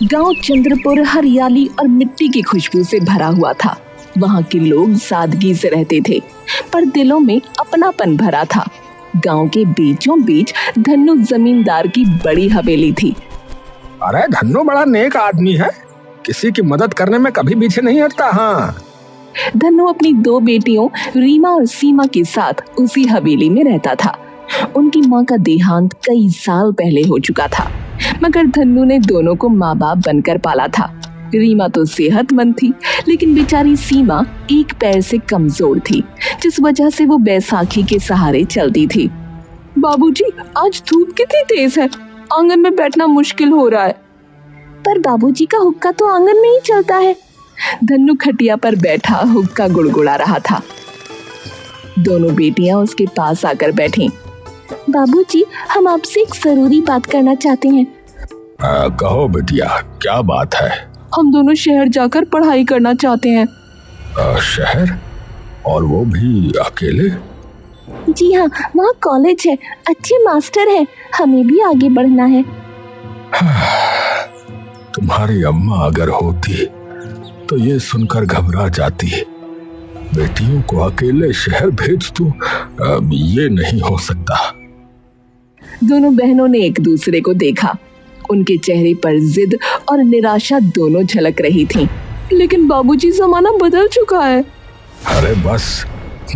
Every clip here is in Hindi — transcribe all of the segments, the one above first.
गांव चंद्रपुर हरियाली और मिट्टी की खुशबू से भरा हुआ था। वहां के लोग सादगी से रहते थे, पर दिलों में अपनापन भरा था। गांव के बीचों बीच धन्नू जमींदार की बड़ी हवेली थी। अरे धन्नू बड़ा नेक आदमी है, किसी की मदद करने में कभी पीछे नहीं हटता। हाँ, धन्नू अपनी 2 बेटियों रीमा और सीमा के साथ उसी हवेली में रहता था। उनकी माँ का देहांत कई साल पहले हो चुका था, मगर धन्नू ने दोनों को माँ बाप बनकर पाला था। रीमा तो सेहतमंद थी, लेकिन बेचारी सीमा एक पैर से कमजोर थी, जिस वजह से वो बैसाखी के सहारे चलती थी। बाबूजी, आज धूप कितनी तेज है, आंगन में बैठना मुश्किल हो रहा है। पर बाबूजी का हुक्का तो आंगन में ही चलता है। धन्नू खटिया पर बैठा हुक्का गुड़गुड़ा रहा था। दोनों बेटियां उसके पास आकर बैठीं। बाबूजी, हम आपसे एक जरूरी बात करना चाहते हैं। कहो बिटिया, क्या बात है? हम दोनों शहर जाकर पढ़ाई करना चाहते हैं। शहर? और वो भी अकेले? जी हाँ, वहाँ कॉलेज है, अच्छे मास्टर हैं, हमें भी आगे बढ़ना है। तुम्हारी अम्मा अगर होती तो ये सुनकर घबरा जाती। बेटियों को अकेले शहर भेज दूं, ये नहीं हो सकता। दोनों बहनों ने एक दूसरे को देखा। उनके चेहरे पर जिद और निराशा दोनों झलक रही थीं। लेकिन बाबूजी, जमाना बदल चुका है। अरे बस,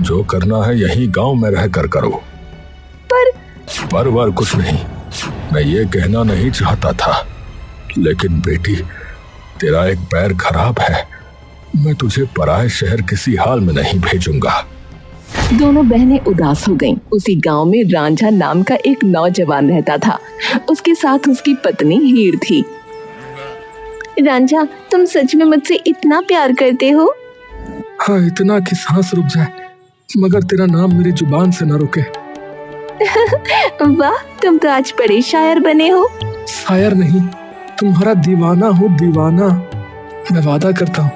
जो करना है यहीं गांव में रहकर करो। पर कुछ नहीं, मैं ये कहना नहीं चाहता था, लेकिन बेटी, तेरा एक पैर खराब है, मैं तुझे पराए शहर किसी हाल में नहीं भेजूंगा। दोनों बहनें उदास हो गईं। उसी गांव में रांझा नाम का एक नौजवान रहता था। उसके साथ उसकी पत्नी हीर थी। रांझा, तुम सच में मुझसे इतना प्यार करते हो? हाँ, इतना कि सांस रुक जाए, मगर तेरा नाम मेरी जुबान से न रुके। वाह, तुम तो आज बड़े शायर बने हो। शायर नहीं, तुम्हारा दीवाना हूँ, दीवाना। मैं वादा करता हूँ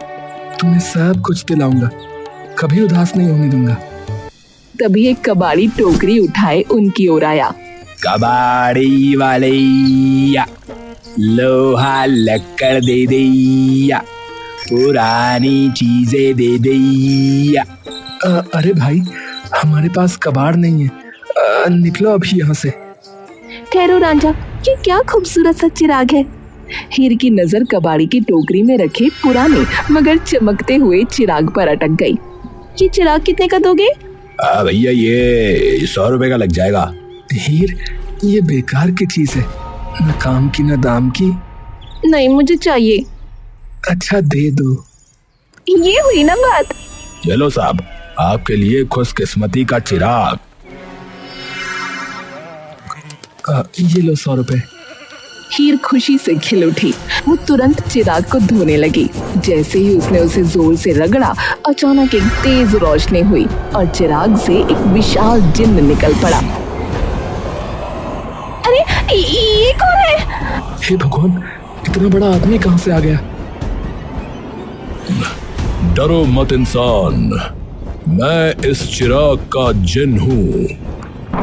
तुम्हें सब कुछ दिलाऊंगा, कभी उदास नहीं होने दूंगा। तभी एक कबाड़ी टोकरी उठाए उनकी ओर आया। कबाड़ी वाले, लोहा लक्कड़ दे दिया, पुरानी चीजें दे दिया। अरे भाई, हमारे पास कबाड़ नहीं है, निकलो अभी यहाँ से। ठहरो रांझा, ये क्या खूबसूरत सा चिराग है। हीर की नजर कबाड़ी की टोकरी में रखे पुराने मगर चमकते हुए चिराग पर अटक गई। ये चिराग कितने का दोगे? भैया, ये 100 रुपए का लग जाएगा। हीर, ये बेकार की चीज है, न काम की न दाम की। नहीं, मुझे चाहिए। अच्छा, दे दो। ये हुई ना बात। चलो साहब, आपके लिए खुशकिस्मती का चिराग। ये लो 100 रुपए। हीर खुशी से खिल उठी। वो तुरंत चिराग को धोने लगी। जैसे ही उसने उसे जोर से रगड़ा, अचानक एक तेज रोशनी हुई और चिराग से एक विशाल जिन्न निकल पड़ा। अरे, ये कौन है? हे भगवान, इतना बड़ा आदमी कहाँ से आ गया? डरो मत इंसान, मैं इस चिराग का जिन हूँ,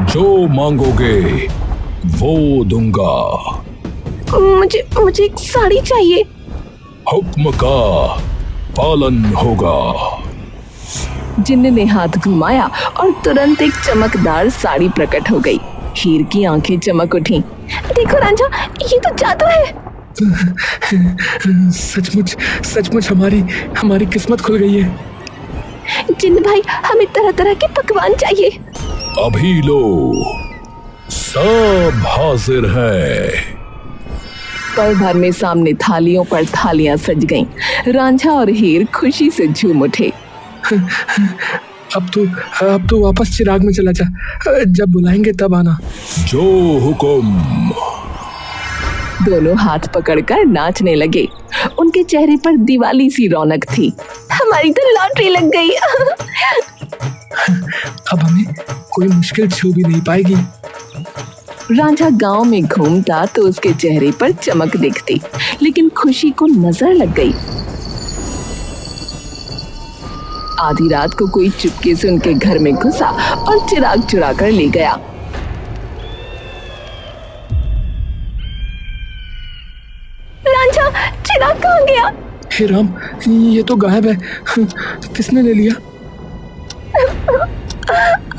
जो मांगोगे वो दूंगा। मुझे एक साड़ी चाहिए। हुक्म का पालन होगा। जिन्न ने हाथ घुमाया और तुरंत एक चमकदार साड़ी प्रकट हो गई। हीर की आंखें चमक उठी। देखो रांझा, ये तो जादू है। सचमुच हमारी किस्मत खुल गई है। जिन्न भाई, हमें तरह तरह के पकवान चाहिए। अभी लो, सब हाजिर है। पल भर में सामने थालियों पर थालियां सज गईं। रांझा और हीर खुशी से झूम उठे। अब तो वापस चिराग में चला जा, जब बुलाएंगे तब आना। जो हुक्म। दोनों हाथ पकड़कर नाचने लगे। उनके चेहरे पर दिवाली सी रौनक थी। हमारी तो लॉटरी लग गई। अब हमें कोई मुश्किल छू भी नहीं पाएगी। रांझा गांव में घूमता तो उसके चेहरे पर चमक दिखती, लेकिन खुशी को नजर लग गई। आधी रात को कोई चुपके से उनके घर में घुसा और चिराग चुरा कर ले गया। रांझा, चिराग कहाँ गया? हे राम, ये तो गायब है। किसने ले लिया?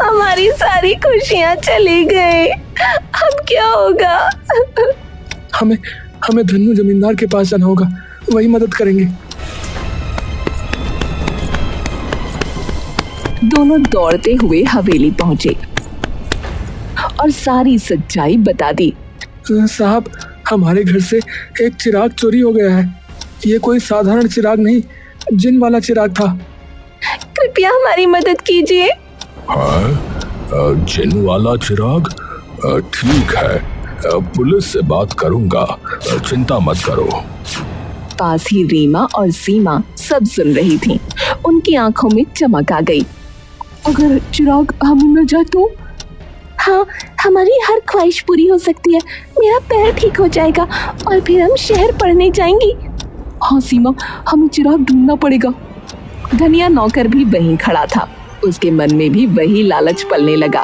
हमारी सारी खुशियाँ चली गई, अब क्या होगा? हमें धन्नू जमींदार के पास जाना होगा, वही मदद करेंगे। दोनों दौड़ते हुए हवेली पहुंचे और सारी सच्चाई बता दी। साहब, हमारे घर से एक चिराग चोरी हो गया है। ये कोई साधारण चिराग नहीं, जिन वाला चिराग था। कृपया हमारी मदद कीजिए। हाँ, जिन वाला चिराग? ठीक है, पुलिस से बात करूंगा, चिंता मत करो। पास ही रीमा और सीमा सब सुन रही थीं। उनकी आंखों में चमक आ गई। अगर चिराग हमें मिल जाए तो? हाँ, हमारी हर ख्वाहिश पूरी हो सकती है। मेरा पैर ठीक हो जाएगा और फिर हम शहर पढ़ने जाएंगी। हाँ सीमा, हमें चिराग ढूंढना पड़ेगा। धनिया नौकर भी वहीं खड़ा था। उसके मन में भी वही लालच पलने लगा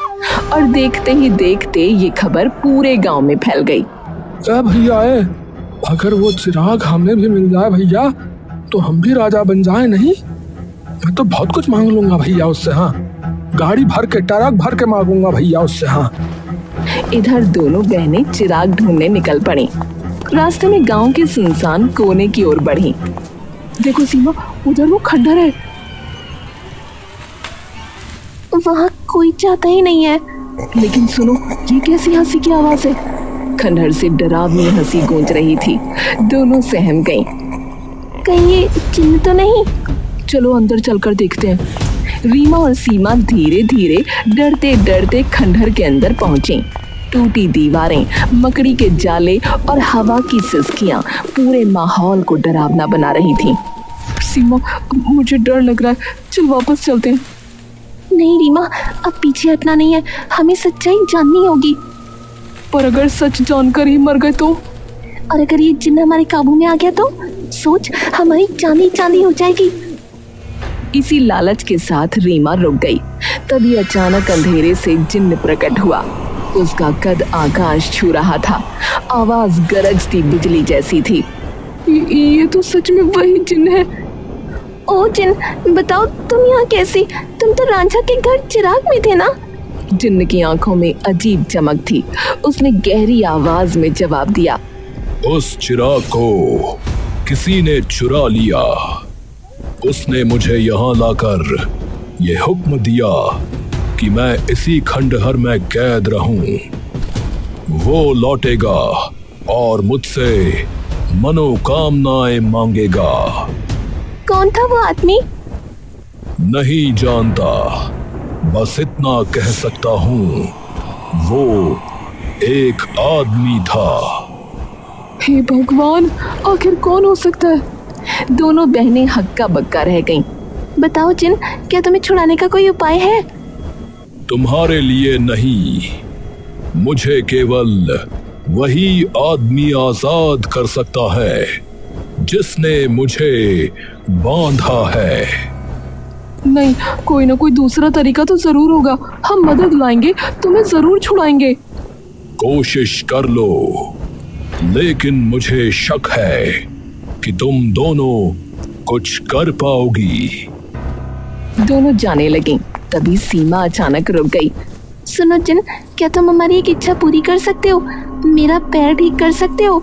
और देखते ही देखते ये खबर पूरे गांव में फैल गई। भैया, अगर वो चिराग हमें भी मिल जाए भैया, तो हम भी राजा बन जाए। नहीं, मैं तो बहुत कुछ मांग लूंगा भैया उससे। हाँ, गाड़ी भर के, ट्रक भर के मांगूंगा भैया उससे। हाँ। इधर दोनों बहनें चिराग ढूंढने निकल पड़ी। रास्ते में गांव के सुनसान कोने की ओर बढ़ी। देखो सीमा, उधर वो खंडहर है। वहाँ कोई जाता ही नहीं है। लेकिन सुनो, ये कैसी हंसी की आवाज है? खंडहर से डरावनी हंसी गूंज रही थी। दोनों सहम गईं। कहीं ये चिन्ह तो नहीं? चलो अंदर चलकर देखते हैं। रीमा और सीमा धीरे धीरे डरते डरते खंडहर के अंदर पहुंची। टूटी दीवारें, मकड़ी के जाले और हवा की सिसकियां पूरे माहौल को डरावना बना रही थीं। सीमा, मुझे डर लग रहा है, चल वापस चलते हैं। नहीं रीमा, अब पीछे हटना नहीं है, हमें सच्चाई जाननी होगी। पर अगर सच जानकर ही मर गए तो? और अगर ये जिन्न हमारे काबू में आ गया तो? सोच, हमारी चांदी चांदी हो जाएगी। इसी लालच के साथ रीमा रुक गई। तभी अचानक अंधेरे से जिन्न प्रकट हुआ। उसका कद आकाश छू रहा था। आवाज गरजती बिजली जैसी थी। ये तो सच में वही जिन्न है। ओ जिन्न, बताओ तुम यहाँ कैसी? तुम तो रांझा के घर चिराग में थे ना? जिन्न की आंखों में अजीब चमक थी। उसने गहरी आवाज में जवाब दिया, उस चिराग को किसी ने चुरा लिया। उसने मुझे यहाँ लाकर ये हुक्म दिया कि मैं इसी खंडहर में कैद रहूं। वो लौटेगा और मुझसे मनोकामनाएं मांगेगा। कौन था वो आदमी? नहीं जानता, बस इतना कह सकता हूँ, वो एक आदमी था। हे भगवान, आखिर कौन हो सकता है? दोनों बहनें हक्का बक्का रह गईं। बताओ जिन, क्या तुम्हें छुड़ाने का कोई उपाय है? तुम्हारे लिए नहीं, मुझे केवल वही आदमी आजाद कर सकता है जिसने मुझे बांधा है। नहीं, कोई ना कोई दूसरा तरीका तो जरूर होगा। हम मदद लाएंगे, तुम्हें जरूर छुड़ाएंगे। कोशिश कर लो, लेकिन मुझे शक है कि तुम दोनों कुछ कर पाओगी। दोनों जाने लगी। तभी सीमा अचानक रुक गई। सुनो जिन, क्या तुम हमारी एक इच्छा पूरी कर सकते हो? मेरा पैर ठीक कर सकते हो?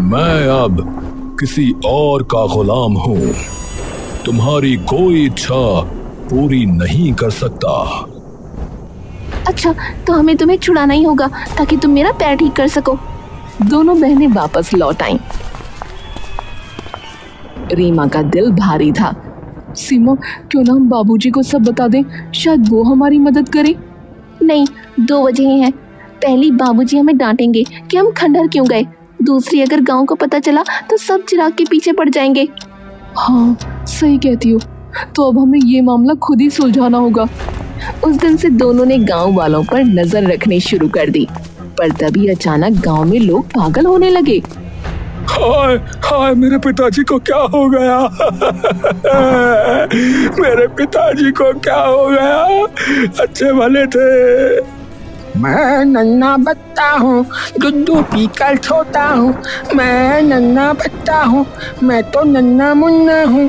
मैं अब किसी और का गुलाम हूँ, तुम्हारी कोई इच्छा पूरी नहीं कर सकता। अच्छा, तो हमें तुम्हें छुड़ाना ही होगा ताकि तुम मेरा पैर ठीक कर सको। दोनों बहनें वापस लौट आईं। रीमा का दिल भारी था। सीमा, क्यों ना हम बाबूजी को सब बता दें, शायद वो हमारी मदद करें। नहीं, दो वजहें हैं। पहली, बाबूजी हमें डांटेंगे कि हम खंडहर क्यों गए। दूसरी, अगर गांव को पता चला तो सब चिराग के पीछे पड़ जाएंगे। हाँ, सही कहती हो। तो अब हमें ये मामला खुद ही सुलझाना होगा। उस दिन से दोनों ने गांव वालों पर नजर रखनी शुरू कर दी। पर तभी अचानक गांव में लोग पागल होने लगे। हाय हाय, मेरे पिताजी को क्या हो गया? मेरे पिताजी को क्या हो गया? अच्छे भले थे। मैं नन्हा बच्चा हूँ, दूध पीकर सोता हूँ। मैं नन्हा बच्चा हूँ, मैं तो नन्हा मुन्ना हूँ।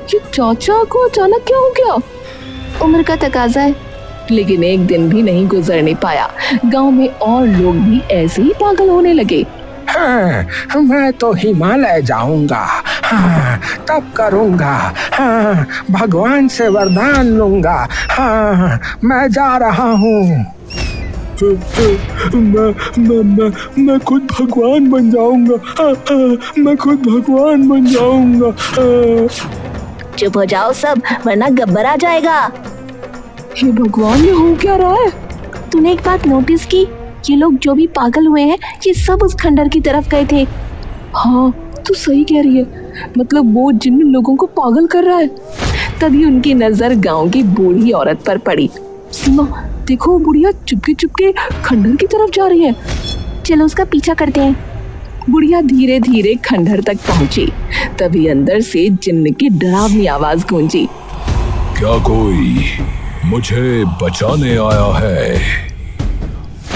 ये चाचा को अचानक क्या हो गया? उम्र का तकाजा है। लेकिन एक दिन भी नहीं गुजरने पाया, गांव में और लोग भी ऐसे ही पागल होने लगे। हाँ, मैं तो हिमालय जाऊंगा। हाँ, तब करूंगा। हाँ, भगवान से वरदान लूंगा। हाँ, मैं जा रहा हूँ। मैं खुद भगवान बन जाऊंगा। मैं खुद भगवान बन जाऊंगा। चुप हो जाओ सब, वरना गब्बर आ जाएगा। हे भगवान, ये हो क्या रहा है? तूने एक बात नोटिस की? ये लोग जो भी पागल हुए हैं, ये सब उस खंडर की तरफ गए थे। हाँ, तू सही कह रही है। मतलब वो जिन लोगों को पागल कर रहा है। तभी उनकी नजर गांव की बूढ़ी औरत पर पड़ी। सीमा, देखो, बुढ़िया चुपके चुपके खंडर की तरफ जा रही है। चलो उसका पीछा करते हैं। बुढ़िया धीरे धीरे खंडर तक पहुंची। तभी अंदर से जिन्न की डरावनी आवाज गूंजी। क्या कोई मुझे बचाने आया है?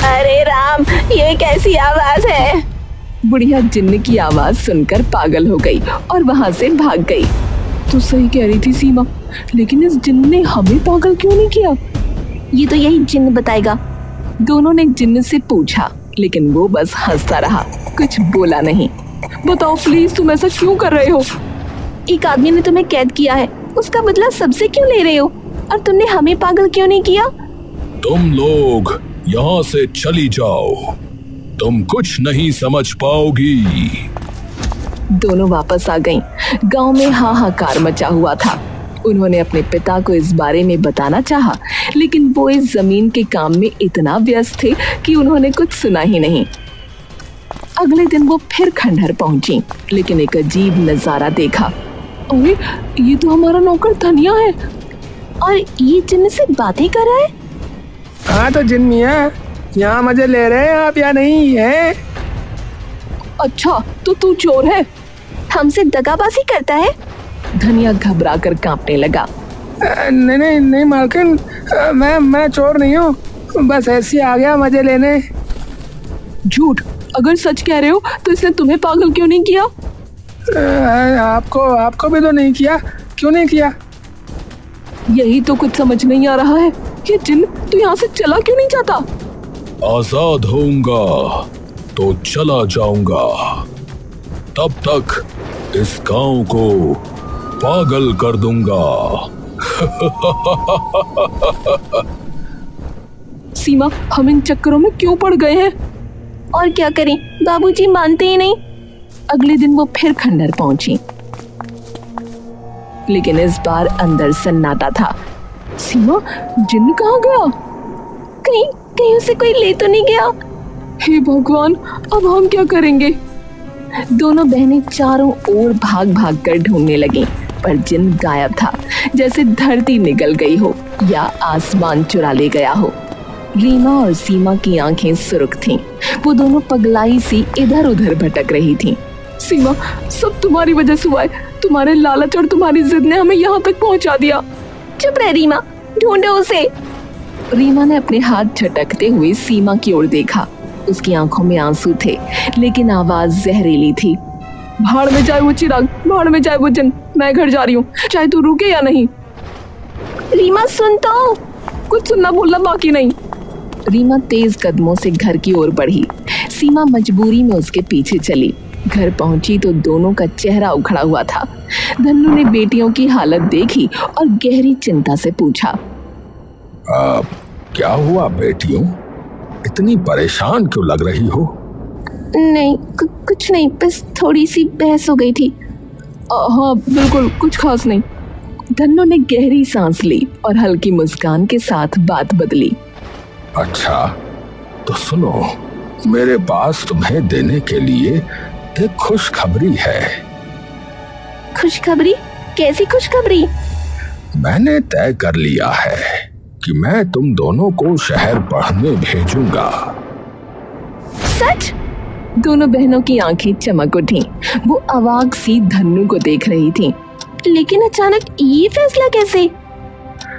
अरे राम, ये कैसी आवाज है? बुढ़िया जिन्न की आवाज सुनकर पागल हो गई और वहां से भाग गई। तू सही कह रही थी सीमा, लेकिन इस जिन्न ने हमें पागल क्यों नहीं किया? ये तो यही जिन्न बताएगा। दोनों ने जिन्न से पूछा, लेकिन वो बस हंसता रहा, कुछ बोला नहीं। बताओ प्लीज, तुम ऐसा क्यों कर रहे हो? एक आदमी ने तुम्हें कैद किया है, उसका बदला सबसे क्यों ले रहे हो? और तुमने हमें पागल क्यों नहीं किया? तुम लोग यहाँ से चली जाओ, तुम कुछ नहीं समझ पाओगी। दोनों वापस आ गईं। गांव में हाहाकार मचा हुआ था। उन्होंने अपने पिता को इस बारे में बताना चाहा, लेकिन वो इस जमीन के काम में इतना व्यस्त थे कि उन्होंने कुछ सुना ही नहीं। अगले दिन वो फिर खंडहर पहुंची, लेकिन एक अजीब नजारा देखा। अरे, ये तो हमारा नौकर धनिया है। और ये जिन्न से बातें कर रहा है। हाँ तो जिन मियाँ, यहाँ मजे ले रहे हैं आप या नहीं है? अच्छा, तो तू चोर है? हमसे दगाबाजी करता है? धनिया घबरा कर कांपने लगा। नहीं नहीं नहीं मालकिन, मैं चोर नहीं हूँ, बस ऐसे ही आ गया मजे लेने। झूठ। अगर सच कह रहे हो तो इसने तुम्हें पागल क्यों नहीं किया? आपको भी तो नहीं किया। क्यों नहीं किया? यही तो कुछ समझ नहीं आ रहा है। ये जिन्न, तू यहाँ से चला क्यों नहीं जाता? आजाद होऊंगा तो चला जाऊंगा, तब तक इस गांव को पागल कर दूंगा। सीमा, हम इन चक्करों में क्यों पड़ गए हैं? और क्या करें, बाबूजी मानते ही नहीं। अगले दिन वो फिर खंडर पहुंची, लेकिन इस बार अंदर सन्नाटा था। सीमा, जिन्न कहाँ गया? कहीं कहीं उसे कोई ले तो नहीं गया? हे भगवान, अब हम क्या करेंगे? दोनों बहनें चारों ओर भाग भाग कर ढूंढने लगीं, पर जिन्न गायब था, जैसे धरती निगल गई हो या आसमान चुरा ले गया हो। रीमा और सीमा की आंखें सुर्ख थीं। वो दोनों पगलाई सी इधर उधर भटक रही थीं। सीमा, सब तुम्हारी वजह से हुआ है। तुम्हारे लालच और तुम्हारी जिद ने हमें यहाँ तक पहुँचा दिया। चुप रह रीमा, ढूंढो उसे। रीमा ने अपने हाथ झटकते हुए सीमा की ओर देखा। उसकी आंखों में आंसू थे, लेकिन आवाज जहरीली थी। भाड़ में जाए वो चिराग, भाड़ में जाए वो जिन्न। मैं घर जा रही हूँ, चाहे तू रुके या नहीं। रीमा सुन तो। कुछ सुनना बोलना बाकी नहीं। रीमा तेज कदमों से घर की ओर बढ़ी। सीमा मजबूरी में उसके पीछे चली। घर पहुंची तो दोनों का चेहरा उखड़ा हुआ था। धन्नू ने बेटियों की हालत देखी और गहरी चिंता से पूछा, क्या हुआ बेटियों? इतनी परेशान क्यों लग रही हो? नहीं, कुछ नहीं, बस थोड़ी सी बहस हो गई थी। हाँ बिल्कुल, कुछ खास नहीं। धन्नू ने गहरी सांस ली और हल्की मुस्कान के साथ बात बदली। अच्छा, तो सुनो, मेरे पास तुम्हें देने के लिए एक खुशखबरी है। खुशखबरी? कैसी खुशखबरी? मैंने तय कर लिया है कि मैं तुम दोनों को शहर पढ़ने भेजूंगा। सच? दोनों बहनों की आंखें चमक उठी। वो अवाक सी धन्नू को देख रही थीं। लेकिन अचानक ये फैसला कैसे?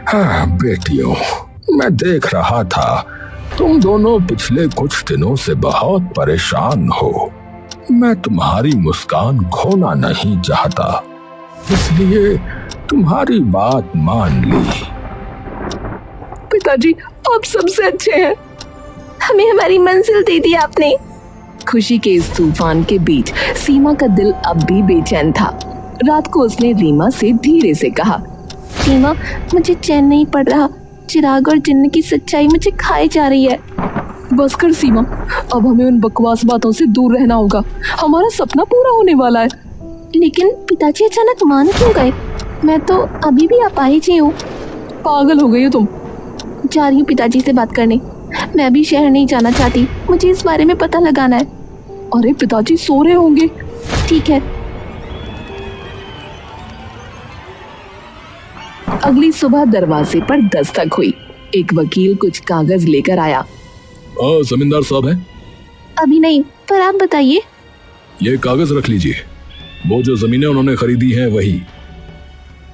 हाँ बेटियों, मैं देख रहा था तुम दोनों पिछले कुछ दिनों से बहुत परेशान हो। मैं तुम्हारी मुस्कान खोना नहीं चाहता, इसलिए तुम्हारी बात मान ली। पिताजी आप सबसे अच्छे हैं। हमें हमारी मंजिल दे दी आपने। खुशी के इस तूफान के बीच सीमा का दिल अब भी बेचैन था। रात को उसने रीमा से धीरे से कहा, रीमा, मुझे चैन नहीं पड़ रहा। चिराग और जिन्न की सच्चाई मुझे खाई जा रही है। बस कर सीमा, अब हमें उन बकवास बातों से दूर रहना होगा। हमारा सपना पूरा होने वाला है। लेकिन पिताजी अचानक मान क्यों गए? मैं तो अभी भी अपाहिज ही हूँ। पागल हो गई हो तुम। जा रही हूँ पिताजी से बात करने। मैं अभी शहर नहीं जाना चाहती, मुझे इस बारे में पता लगाना है। अरे पिताजी सो रहे होंगे। ठीक है। अगली सुबह दरवाजे पर दस्तक हुई। एक वकील कुछ कागज लेकर आया। जमींदार साहब हैं? अभी नहीं, पर आप बताइए। ये कागज रख लीजिए। वो जो जमीनें उन्होंने खरीदी हैं वही।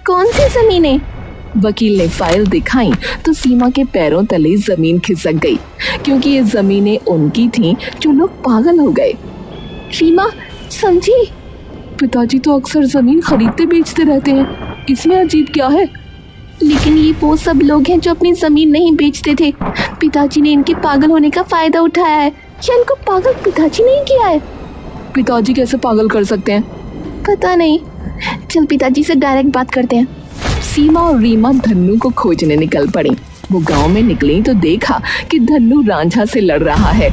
कौन सी जमीनें? वकील ने फाइल दिखाई तो सीमा के पैरों तले जमीन खिसक गई, क्योंकि ये जमीनें उनकी थीं जो लोग पागल हो गए। सीमा समझी? पिताजी तो अक्सर जमीन खरीदते बेचते रहते हैं, इसमें अजीब क्या है? लेकिन ये वो सब लोग हैं जो अपनी जमीन नहीं बेचते थे। पिताजी ने इनके पागल होने का फायदा उठाया है, या इनको पागल पिताजी नहीं किया है? पिताजी कैसे पागल कर सकते हैं? पता नहीं। चल पिताजी से डायरेक्ट बात करते हैं। सीमा और रीमा धन्नू को खोजने निकल पड़ी। वो गांव में निकली तो देखा कि धन्नू रांझा से लड़ रहा है।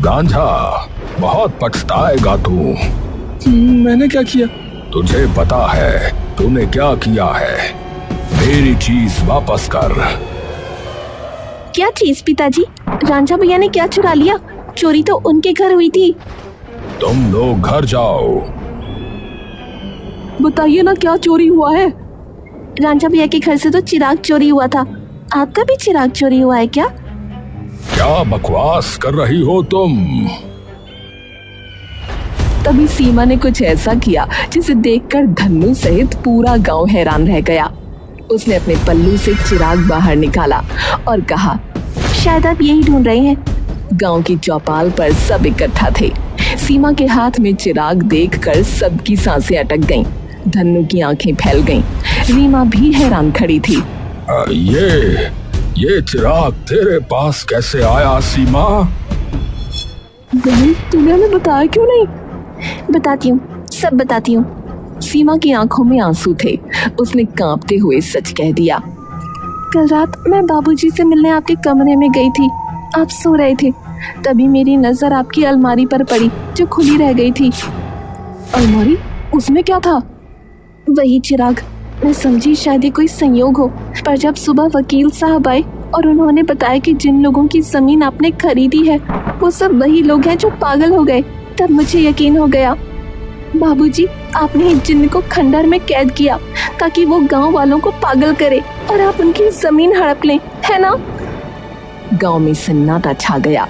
रांझा, बहुत पछताएगा तू। मैंने क्या किया? तुझे पता है तूने क्या किया है। मेरी चीज वापस कर। क्या चीज पिताजी? रांझा भैया ने क्या चुरा लिया? चोरी तो उनके घर हुई थी। तुम लोग घर जाओ। बताइए ना, क्या चोरी हुआ है? रांझा भैया के घर से तो चिराग चोरी हुआ था। आपका भी चिराग चोरी हुआ है क्या? क्या बकवास कर रही हो तुम? तभी सीमा ने कुछ ऐसा किया जिसे देखकर धन्नू सहित पूरा गांव हैरान रह गया। उसने अपने पल्लू से चिराग बाहर निकाला और कहा, शायद आप यही ढूंढ रहे हैं। गांव की चौपाल पर सब इकट्ठा थे। सीमा के हाथ में चिराग देखकर सबकी सांसें अटक गईं। धन्नू की आंखें फैल गईं। रीमा भी हैरान खड़ी थी। ये चिराग तेरे पास कैसे आया सीमा? बहन, तूने हमें बताया क्यों नहीं? बताती हूँ, सब बताती हूँ। सीमा की आंखों में आंसू थे। उसने कांपते हुए सच कह दिया। कल रात मैं बाबूजी से मिलने आपके कमरे में गई थी। आप सो रहे थे। तभी मेरी नजर आपकी अलमारी पर पड़ी जो खुली रह गई थी। अलमारी? उसमें क्या था? वही चिराग। मैं समझी शायद ये कोई संयोग हो, पर जब सुबह वकील साहब आए और उन्होंने बताया कि जिन लोगों की जमीन आपने खरीदी है वो सब वही लोग हैं जो पागल हो गए, तब मुझे यकीन हो गया। बाबूजी, आपने जिन्न को खंडर में कैद किया ताकि वो गांव वालों को पागल करे और आप उनकी जमीन हड़प लें, है ना? गांव में सन्नाटा छा गया।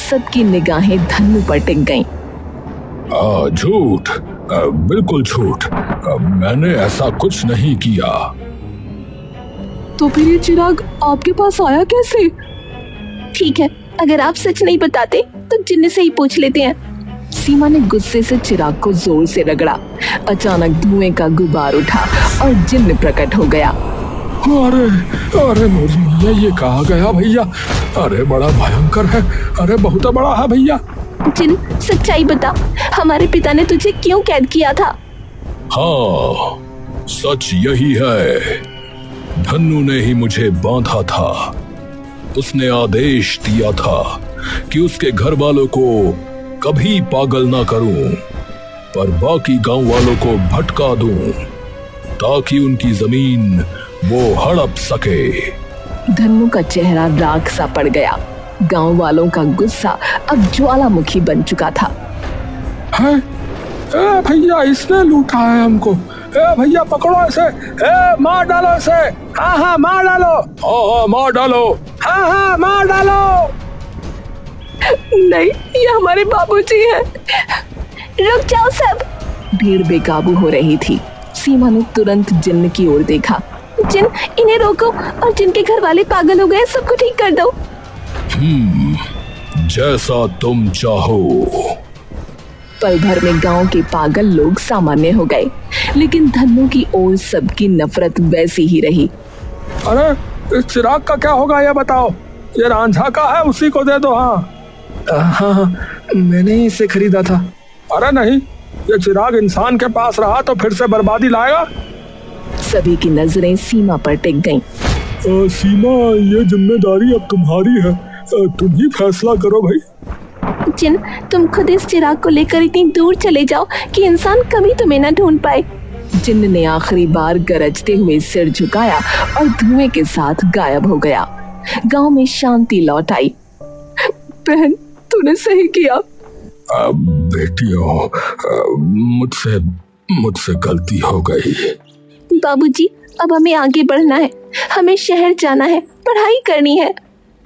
सबकी निगाहें धन्नू पर टिक गईं। झूठ, बिल्कुल झूठ। मैंने ऐसा कुछ नहीं किया। तो फिर ये चिराग आपके पास आया कैसे? ठीक है, अगर आप सच नहीं बताते तो जिन्न से ही पूछ लेते हैं। सीमा ने गुस्से से चिराग को जोर से रगड़ा। अचानक धुएं का गुबार उठा और जिन्न प्रकट हो गया। अरे मोरी मैया, ये कहाँ गया भैया? अरे बड़ा भयंकर है। अरे बहुत बड़ा है भैया। जिन्न, सच्चाई बता, हमारे पिता ने तुझे क्यों कैद किया था? हाँ, सच यही है। धन्नू ने ही मुझे बांधा था। उसने आदेश दिया था कि उसके घर वालों को कभी पागल ना करूं, पर बाकी गांव वालों को भटका दूं ताकि उनकी जमीन वो हड़प सके। धन्नू का चेहरा राख सा पड़ गया। गांव वालों का गुस्सा अब ज्वालामुखी बन चुका था। है? भैया, इसने लूटा है हमको। भैया पकड़ो इसे। मार डालो इसे। हाँ, मार डालो। हाँ, मार डालो। हाँ, मार डालो। नहीं, ये हमारे बाबूजी हैं। रुक जाओ सब। भीड़ बेकाबू हो रही थी। सीमा ने तुरंत जिन्न की ओर देखा। जिन्न, इन्हें रोको और जिनके घर वाले पागल हो गए सबको ठीक कर दो। जैसा तुम चाहो। पल भर में गांव के पागल लोग सामान्य हो गए, लेकिन धन्नू की ओर सबकी नफरत वैसी ही रही। अरे इस चिराग का क्या होगा ये बताओ। ये रांझा का है, उसी को दे दो। हाँ, मैंने ही इसे खरीदा था। अरे नहीं, ये चिराग इंसान के पास रहा तो फिर से बर्बादी लाएगा। सभी की नजरें सीमा पर टिक गईं। सीमा, ये जिम्मेदारी अब तुम्हारी है, तुम ही फैसला करो भाई। जिन, तुम खुद इस चिराग को लेकर इतनी दूर चले जाओ कि इंसान कभी तुम्हें न ढूंढ पाए। जिन्न ने आखिरी बार गरजते हुए सिर झुकाया और धुएं के साथ गायब हो गया। गांव में शांति लौट आई। बहन, तूने सही किया। बेटियों, मुझसे गलती हो गई। बाबूजी, अब हमें आगे बढ़ना है, हमें शहर जाना है, पढ़ाई करनी है।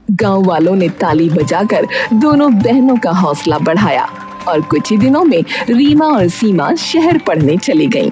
गांव वालों ने ताली बजाकर दोनों बहनों का हौसला बढ़ाया और कुछ ही दिनों में रीमा और सीमा शहर पढ़ने चली गईं।